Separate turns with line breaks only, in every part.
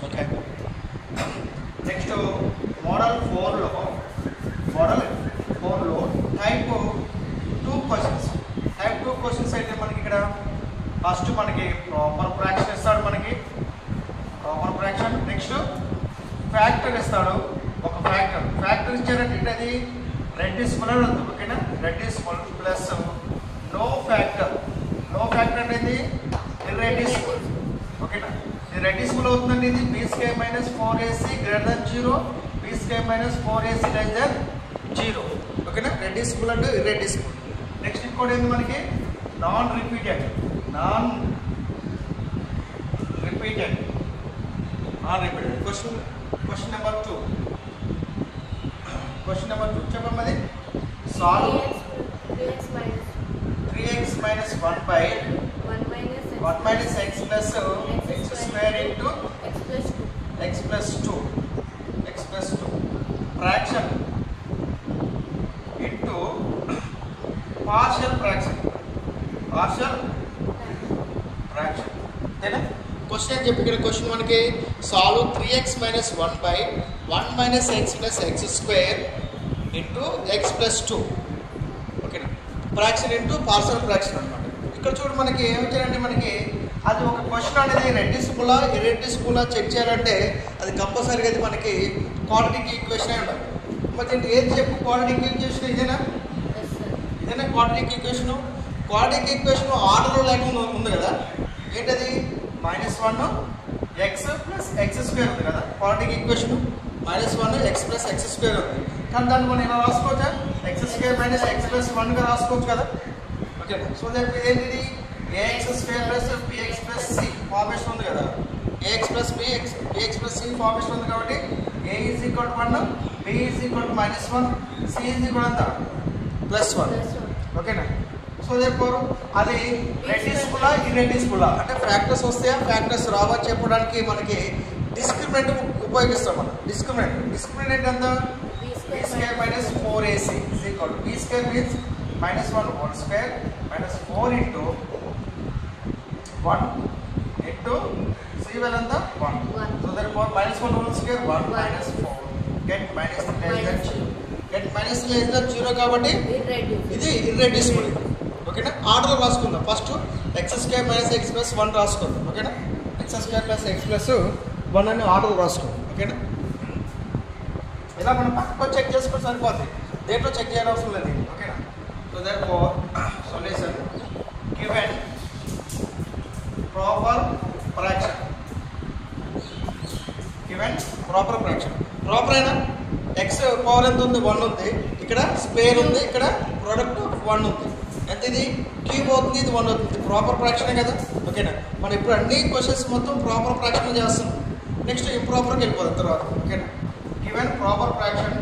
Okay. Next model 4లో type 2 questions. Type 2 questions అయితే మనకి ఇక్కడ ఫస్ట్ మనకి ప్రాపర్ ఫ్రాక్షన్ ఇస్తాడు, మనకి ప్రాపర్ ఫ్రాక్షన్. నెక్స్ట్ ఫ్యాక్టర్ ఇస్తాడు, ఒక ఫ్యాక్టర్ ఇచ్చారంటే అది రెడ్యూసిబుల్ ఉంది. ఓకేనా, రెడ్యూసిబుల్ ప్లస్ నో ఫ్యాక్టర్ అనేది ఇర్రెడ్యూసిబుల్. ఓకేనా, ఇది రెడ్యూసిబుల్ అవుతుందండి. ఇది b² - 4ac > 0, b² - 4ac < 0. ఓకేనా, రెడ్యూసిబుల్ అండ్ ఇర్రెడ్యూసిబుల్. నెక్స్ట్ ఇంకోటి ఏంటి మనకి నాన్ రిపీటెడ్ క్వశ్చన్ నెంబర్ 2 చెప్పండి. అది solve 3x - 1 by 1 - x plus x square into x plus 2 fraction into partial fraction. అంతేనా? క్వశ్చన్ అని చెప్పి ఇక్కడ క్వశ్చన్ మనకి solve 3x - 1 by 1 - x plus x square into x plus 2. ఓకేనా, ఫ్రాక్షన్ ఇంటూ పార్షియల్ ఫ్రాక్షన్ అనమాట. ఇక్కడ చూడు మనకి ఏమిచ్చారంటే మనకి అది ఒక క్వశ్చన్ అనేది రెడ్యూసిబులా ఇర్రెడ్యూసిబులా చెక్ చేయాలంటే అది కంపల్సరీగా అది మనకి క్వాడ్రాటిక్ ఈక్వేషన్ అయి ఉండాలి. మరి ఏది చెప్పు, క్వాడ్రాటిక్ ఈక్వేషన్ ఇదేనా క్వాడ్రాటిక్ ఈక్వేషన్. క్వాడ్రాటిక్ ఈక్వేషన్ ఆర్డర్లో లేకుండా ఉంది కదా. ఏంటది -1 x plus x square ఉంది కదా. Quadratic equation -1 x plus x square ఉంది. కానీ దాన్ని మనం ఇలా రాసుకోవచ్చా, x² - x plus 1గా రాసుకోవచ్చు కదా. ఓకే, సో దట్ ఏంటిది ax² + bx + c ఫార్మేషన్ ఉంది కదా. ax + bx + c ఫార్మేషన్ ఉంది కాబట్టి a = 1, b = -1, c ఎంత +1. ఓకేనా, సో దేర్ఫోర్ అది రెడ్యూసిబులా ఇర్రెడ్యూసిబులా అంటే ఫ్యాక్టర్స్ వస్తాయా ఫ్యాక్టర్స్ రావా చెప్పడానికి మనకి డిస్క్రిమినెంట్ ఉపయోగిస్తాం. మనం డిస్క్రిమినెంట్ ఎంత b² - 4ac b² means -1 whole square -4 into 1 into c value ఎంత 1. So therefore -1 whole square 1 - 4 get minus less than 0 కాబట్టి ఇది ఇర్రెడ్యూసిబుల్. ఓకేనా, ఆర్డర్లో రాసుకుందాం. ఫస్ట్ x² - x plus 1 రాసుకుందాం. ఓకేనా, x² + x plus 1 అని ఆర్డర్ రాసుకుందాం. ఓకేనా, ఇలా మనం పక్కకు చెక్ చేసుకుంటే సరిపోతుంది, దేంట్లో చెక్ చేయడం అవసరం లేదు. ఓకేనా, so therefore solution given proper fraction proper అయినా x పవర్ ఎంత ఉంది 1 ఉంది, ఇక్కడ స్పేర్ ఉంది, ఇక్కడ ప్రోడక్ట్ 1 ఉంది. ఎంత ఇది క్యూబ్ అవుతుంది, ఇది 1 అవుతుంది. ప్రాపర్ ఫ్రాక్షనే కదా. ఓకేనా, మనం ఇప్పుడు అన్ని క్వశ్చన్స్ మొత్తం ప్రాపర్ ఫ్రాక్షన్ చేస్తున్నాం. నెక్స్ట్ ఇంప్రాపర్కి వెళ్ళిపోతాం తర్వాత. ఓకేనా, given proper fraction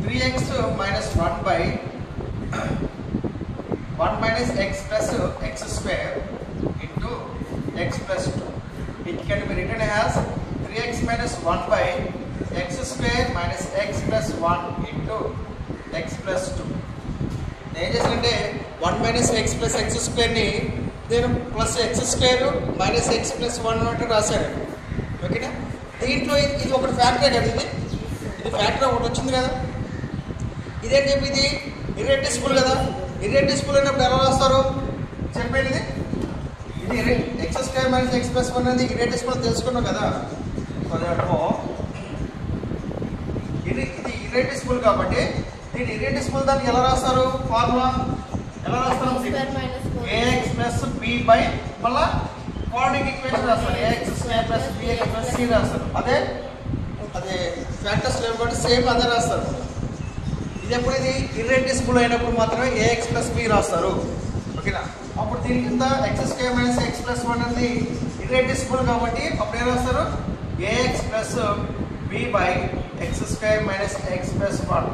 3x - 1 by 1 - x plus x square into x plus 2. It can be written as 3x - 1 by x square minus x plus 1 into x plus 2. నేను చేసినంటే 1 - x plus x square ని నేను plus x square minus x plus 1 అంటే రాశాను. ఓకేనా, దీంట్లో ఇది ఒకటి ఫ్యాక్టరే కదా. ఇది ఫ్యాక్టర్ ఒకటి వచ్చింది కదా. ఇదేంటి చెప్పి ఇది ఇర్రెడ్యూసిబుల్ కదా. ఇర్రెడ్యూసిబుల్ అయినప్పుడు ఎలా రాస్తారు చెప్పండి. ఇది x² - x plus 1 అనేది ఇర్రెడ్యూసిబుల్ తెలుసుకున్నాం కదా. ఇది ఇర్రెడ్యూసిబుల్ కాబట్టి దీని ఇర్రెడ్యూసిబుల్ దాన్ని ఎలా రాస్తారు, ఫార్ములా ఎలా రాస్తారు, ax + b by మళ్ళా క్వాడ్రాటిక్ ఈక్వేషన్ రాస్తారు, ax² + bx + c రాస్తారు. అదే ఫ్యాక్టర్స్ లేవు కాబట్టి సేమ్ అదే రాస్తారు. ఇది ఎప్పుడు ఇది ఇర్రెడ్యూసిబుల్ అయినప్పుడు మాత్రమే ax + b రాస్తారు. ఓకేనా, అప్పుడు దీని కింద x² - x plus 1 అనేది ఇర్రెడ్యూసిబుల్ కాబట్టి అప్పుడు ఏం రాస్తారు, ax + b by x² - x plus 1.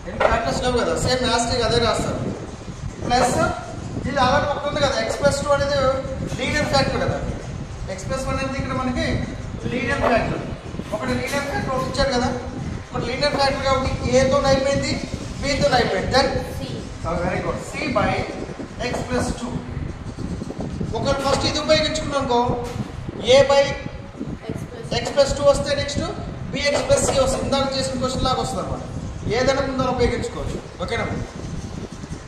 ఇది ఫ్యాక్టర్స్ లేవు కదా, సేమ్ మ్యాథ్స్కి అదే రాస్తారు. ప్లస్ ఇది అలాగే ఒకటి ఉంది కదా, x plus 2 అనేది లీనియర్ ఫ్యాక్టర్ కదా. x plus 1 అనేది ఇక్కడ మనకి లీనియర్ ఫ్యాక్టర్. ఒకటి లీనియర్ ఫ్యాక్టర్ ఒకటి ఇచ్చారు కదా. ఒకటి లీనియర్ ఫ్యాక్టర్ కాబట్టి ఏతో అయిపోయింది, బీతో అయిపోయింది. Then very good, c by x plus 2. ఒకటి ఫస్ట్ ఇది ఉపయోగించుకున్నాం అనుకో, a by ఎక్స్ ప్లస్ 2 వస్తే నెక్స్ట్ bx ప్లస్ c వస్తుంది. ఇందాక చేసిన క్వశ్చన్ లాగా వస్తుంది అనమాట. ఏదైనా ముందు ఉపయోగించుకోవచ్చు. ఓకేనా?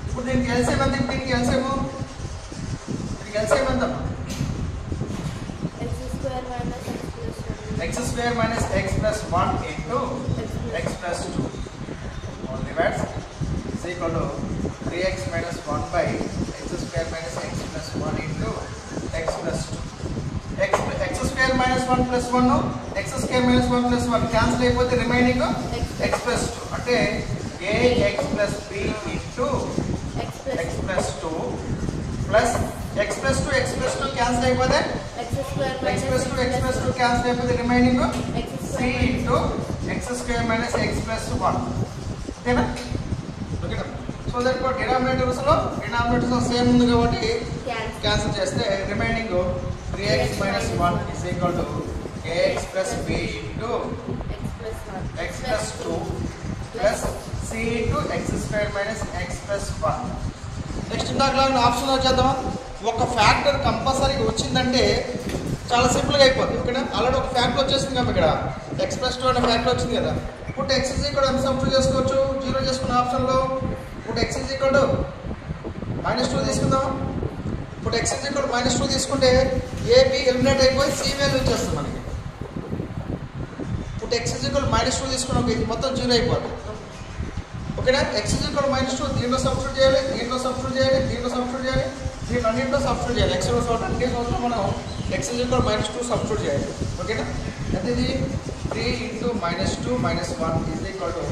ఇప్పుడు దీనికి ఎల్సిఎం ఎంత? దీనికి ఎల్సిఎం ఎంతమ్మా? x square minus x plus 1 into x plus 2 all divides is equal to 3x minus 1 by x square minus x plus 1 into x plus 2. x square minus 1 plus 1 x square minus 1 plus 1 cancel అయిపోతే remaining x plus 2 అంటే ax plus b into x plus 2 plus x plus 2 cancel అయిపోతే x plus 2 cancel అయిపోతే remaining c into x square minus x plus 1 ఓకేనా? ఓకేనా? So that denominators లో same ఉంది కాబట్టి cancel చేస్తే remaining 3x minus 1 is equal to ax plus b into x plus 2 plus c into x square minus x plus 1. Next ఇందాక option వచ్చేద్దాం. ఒక factor కంపల్సరీగా వచ్చిందంటే చాలా సింపుల్గా అయిపోతుంది. ఓకేనా? ఆల్రెడీ ఒక ఫ్యాక్టర్ వచ్చేసింది కదా, ఇక్కడ ఎక్స్ ప్లస్ 2 అనే ఫ్యాక్టర్ వచ్చింది కదా. ఇప్పుడు ఎక్స్ ఈజ్ ఈక్వల్ ఎంత సబ్స్టిట్యూట్ చేసుకోవచ్చు? 0 చేసుకున్న ఆప్షన్లో. ఇప్పుడు ఎక్స్ ఈజ్ ఈక్వల్ -2 తీసుకుందాం. ఇప్పుడు ఎక్స్ ఈజ్ ఈక్వల్ -2 తీసుకుంటే ఏబి ఎలిమినేట్ అయిపోయి సి వాల్యూ వచ్చేస్తుంది మనకి. ఇప్పుడు ఎక్స్ ఈజ్ ఈక్వల్ -2 తీసుకున్నాం, ఇది మొత్తం 0 అయిపోతుంది. ఓకేనా? ఎక్స్ ఈజ్ ఈక్వల్ -2 దీంట్లో సబ్స్టిట్యూట్ చేయాలి, దీంట్లో సబ్స్టిట్యూట్ చేయాలి, దీంట్లో సబ్స్టిట్యూట్ చేయాలి, దీంట్లో అన్నింటిలో సబ్స్టిట్యూట్ చేయాలి. ఎక్స్ చోట అన్ని చోట్ల మనం ఎక్స్ ఈజ్ ఈక్వల్ -2 సబ్స్టిట్యూట్ చేయాలి. ఓకేనా? అయితే ఇది 3 into -2 minus 1 is equal to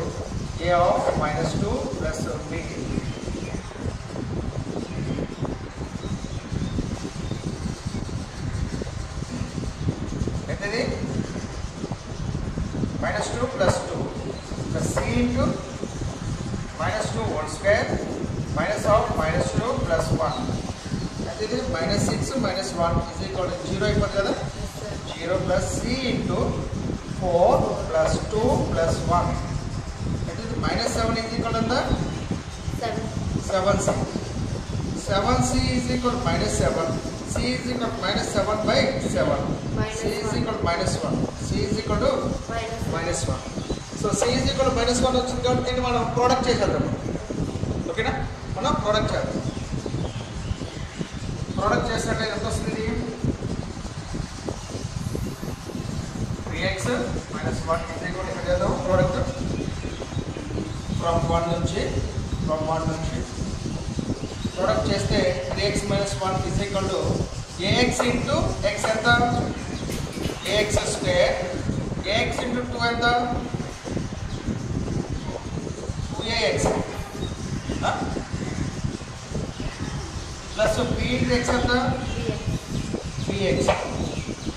a of -2 plus b. అయితే ఇది -2 plus 2 plus c into -2 whole square minus of -2 plus 1. అయితే ఇది -6 minus 1 is equal to 0 అయిపోతుంది కదా. 0 plus c into 4 plus 2 plus 1. అయితే ఇది -7 is equal to 7c. 7c is equal to -7. c is equal to -7 by 7. c is equal to -1. c is equal to -1. So c is equal to -1 వచ్చింది కాబట్టి దీన్ని మనం product చేసేద్దాం. ఓకేనా? మనం product చేద్దాం. ప్రోడక్ట్ చేసినట్టు ఎంత వస్తుంది? 3x minus 1 is equal to ఇక్కడ చేద్దాం ప్రోడక్ట్ ఫ్రమ్ 1 నుంచి ప్రోడక్ట్ చేస్తే 3x minus 1 is equal to ax into x ఎంత? ax square. ax into 2 ఎంత? 2ax plus b into x ఎంత? bx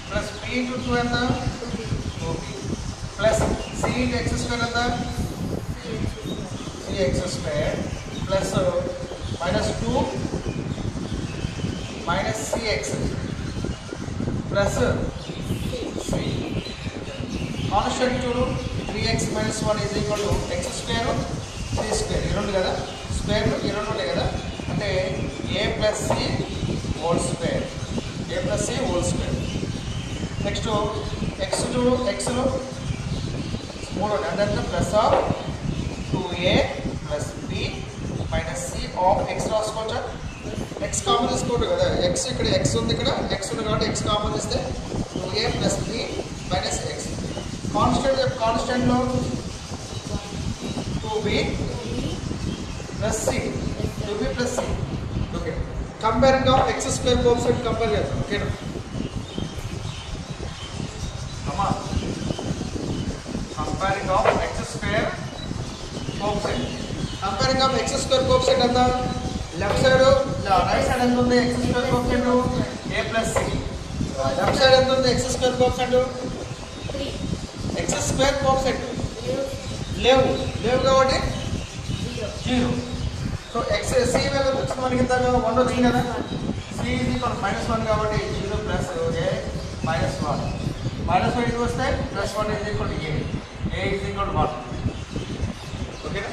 ప్లస్ b into 2 ఎంత? 2b plus c into x square ఎంత? cx square plus -2 minus cx plus c. Constant చూడు 3x minus 1 is equal to x square c square. ఈ రెండు కదా స్క్వేర్లు, ఈ రెండు ఉంటాయి కదా. అంటే a plus c whole square. Next xలో 3 అంటే plus of 2a plus b minus c of x రాసుకోవచ్చా? x కామన్ తీసుకోవద్దు కదా. x ఇక్కడ x ఉంది, ఇక్కడ x ఉంది కాబట్టి x కామన్ ఇస్తే 2a plus b minus x. కాన్స్టెంట్లో 2b plus c. Okay. Comparing of x square coefficient compare చేద్దాం. ఓకేనా అమ్మా? Comparing of x square coefficient ఎంత? లెఫ్ట్ సైడ్ రైట్ సైడ్ ఎంత ఉంది? x square coefficient a plus c. Left side ఎంత ఉంది? x square coefficient 3. x square coefficient లేవు కాబట్టి 0. సో x c వాల్యూ వచ్చింది మనకి ఇంత 1 వచ్చింది కదా. c is equal to -1 కాబట్టి 0 plus a -1. -1 ఇది వస్తే +1 is equal to a is equal to 1. ఓకేనా?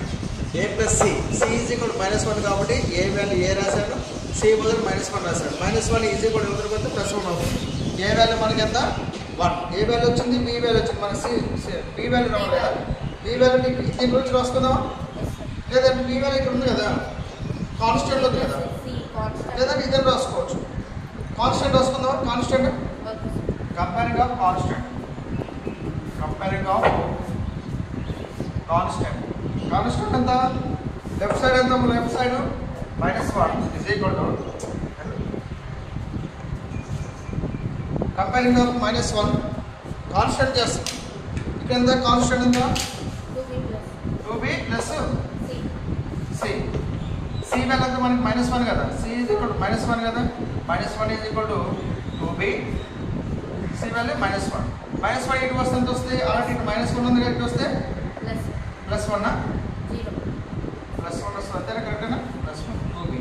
a plus c is equal to -1 కాబట్టి a వాల్యూ a రాశాడు, c బదులు -1 రాశాడు. -1 is equal to +1 అవుతుంది. a వాల్యూ మనకి ఎంత? 1. ఏ వాల్యూ వచ్చింది? బి వాల్యూ వచ్చింది. మనకి బి వాల్యూ రావాలి కదా. బి వాల్యూ దీని గురించి రాసుకుందాం. లేదంటే బి వాల్యూ ఇక్కడ ఉంది కదా, కాన్స్టెంట్ ఉంది కదా, లేదంటే ఇదే రాసుకోవచ్చు. కాన్స్టెంట్ రాసుకుందాం. కాన్స్టెంట్ కంపేరింగ్ ఆఫ్ కాన్స్టెంట్ ఎంత? లెఫ్ట్ సైడ్ ఎంత? Left side -1 is equal to comparing of -1 constant చేస్తాం. ఇక్కడ ఎంత? కాన్స్టెంట్ ఎంత? 2b plus c. c value ఎంత మనకి? -1 కదా. c is equal to -1 కదా. -1 is equal to 2b. c value -1. -1 ఇటు వస్తే ఎంత వస్తుంది? అలాంటి ఇటు -1 ఉంది కదా, ఇటు వస్తే +1 +1 వస్తుంది. అంతేనా? కరెక్టేనా? +1 2b.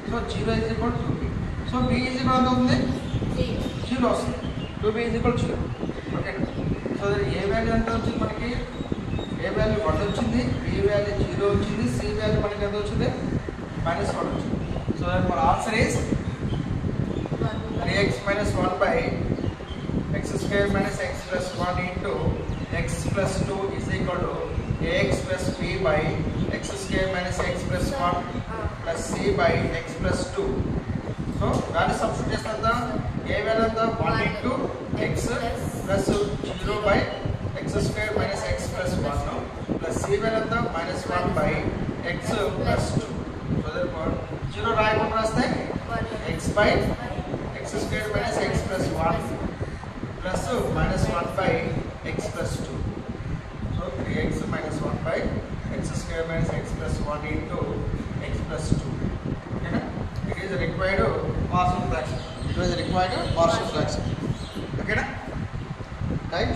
So 0 is equal to 2b. So b is equal ఎంత అవుతుంది? 0 వస్తుంది. 2b is equal to 0. Okay. So A value ఎంత వచ్చింది మనకి? ఏ వాల్యూ 1 వచ్చింది, b వాల్యూ 0 వచ్చింది, c వాల్యూ మనకి ఎంత వచ్చింది? -1 వచ్చింది. సో దట్ మన answer is 3x - 1 by x square minus x plus 1 into x plus 2 is equal to ax plus b by x square minus x plus 1 plus c by x plus 2. So value substitute చేస్తాంత a value ఎంత? 1 into x plus 0 by x square minus x plus 1 plus c value ఎంత? -1 by x plus 2. So therefore 0 రాయకుండా రాస్తే x by x square minus x plus 1 plus -1 by x plus 2. So 3x minus 1 by x square minus x plus 1 into x plus 2. Okay, it is a required partial fraction. Okay, right?